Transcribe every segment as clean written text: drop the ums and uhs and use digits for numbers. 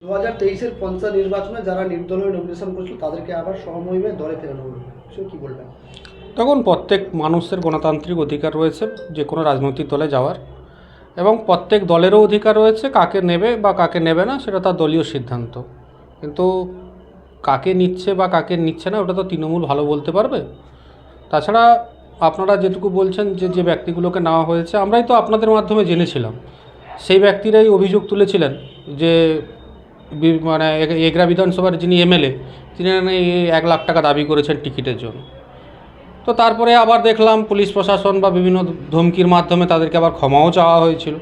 2023-এর পঞ্চায়েত নির্বাচনে যারা নির্দলীয় নমিনেশন করেছিল তাদেরকে আবার সমমহিমে দলে ফেরানো হলো, সে কি বলবেন? তখন প্রত্যেক মানুষের গণতান্ত্রিক অধিকার রয়েছে যে কোনো রাজনৈতিক দলে যাওয়ার, এবং প্রত্যেক দলেরও অধিকার রয়েছে কাকে নেবে বা কাকে নেবে না সেটা তার দলীয় সিদ্ধান্ত। কিন্তু কাকে নিচ্ছে বা কাকে নিচ্ছে না ওটা তো তৃণমূল ভালো বলতে পারবে। তাছাড়া আপনারা যেটুকু বলছেন যে যে ব্যক্তিগুলোকে নেওয়া হয়েছে আমরাই তো আপনাদের মাধ্যমে জেনেছিলাম, সেই ব্যক্তিরাই অভিযোগ তুলেছিলেন যে মানে এগরা বিধানসভার যিনি এমএলএ তিনি 1 লাখ টাকা দাবি করেছেন টিকিটের জন্য। তো তারপরে আবার দেখলাম পুলিশ প্রশাসন বা বিভিন্ন ধমকির মাধ্যমে তাদেরকে আবার ক্ষমাও চাওয়া হয়েছিল।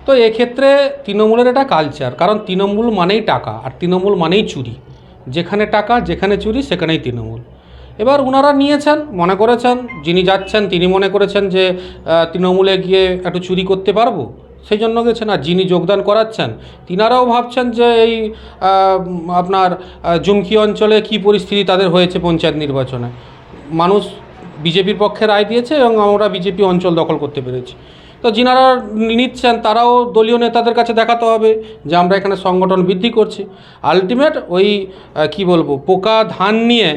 তো এক্ষেত্রে তৃণমূলের এটা কালচার, কারণ তৃণমূল মানেই টাকা আর তৃণমূল মানেই চুরি। যেখানে টাকা যেখানে চুরি সেখানেই তৃণমূল। এবার ওনারা নিয়েছেন, মনে করেছেন যিনি যাচ্ছেন তিনি মনে করেছেন যে তৃণমূলে গিয়ে একটু চুরি করতে পারবো, সেই জন্য গেছেন। আর যিনি যোগদান করাচ্ছেন তিনারাও ভাবছেন যে এই আপনার জুমকি অঞ্চলে কী পরিস্থিতি তাদের হয়েছে পঞ্চায়েত নির্বাচনে, মানুষ বিজেপির পক্ষে রায় দিয়েছে এবং আমরা বিজেপি অঞ্চল দখল করতে পেরেছি। তো যিনারা নিচ্ছেন তারাও দলীয় নেতাদের কাছে দেখাতে হবে যে আমরা এখানে সংগঠন বৃদ্ধি করছি। আলটিমেট ওই কি বলবো, পোকা ধান নিয়ে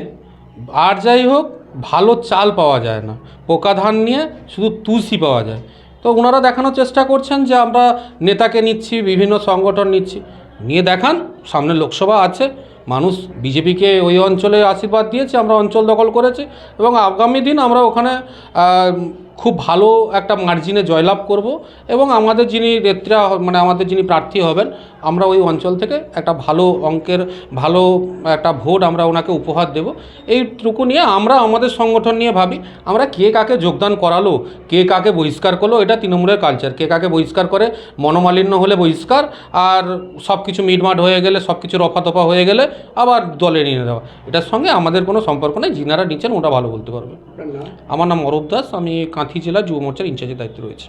আর যাই হোক ভালো চাল পাওয়া যায় না, পোকা ধান নিয়ে শুধু তুলসী পাওয়া যায়। তো ওনারা দেখানোর চেষ্টা করছেন যে আমরা নেতাকে নিচ্ছি, বিভিন্ন সংগঠন নিচ্ছি, নিয়ে দেখান। সামনে লোকসভা আছে, মানুষ বিজেপিকে ওই অঞ্চলে আশীর্বাদ দিয়েছে, আমরা অঞ্চল দখল করেছি এবং আগামী দিন আমরা ওখানে খুব ভালো একটা মার্জিনে জয়লাভ করব এবং আমাদের যিনি নেত্রী মানে আমাদের যিনি প্রার্থী হবেন আমরা ওই অঞ্চল থেকে একটা ভালো অঙ্কের ভালো একটা ভোট আমরা ওনাকে উপহার দেব। এইটুকু নিয়ে আমরা আমাদের সংগঠন নিয়ে ভাবি, আমরা কে কাকে যোগদান করালো, কে কাকে বহিষ্কার করলো, এটা তৃণমূলের কালচার। কে কাকে বহিষ্কার করে, মনোমালিন্য হলে বহিষ্কার, আর সব কিছু মিটমাট হয়ে গেলে, সব কিছু রফাতফা হয়ে গেলে আবার দলে নিয়ে দেওয়া, এটার সঙ্গে আমাদের কোনো সম্পর্ক নেই। যিনারা নিচ্ছেন ওটা ভালো বলতে পারবে। আমার নাম অরূপ দাস, আমি কাঁথি জেলা যুব মোর্চার ইনচার্জের দায়িত্বে রয়েছে।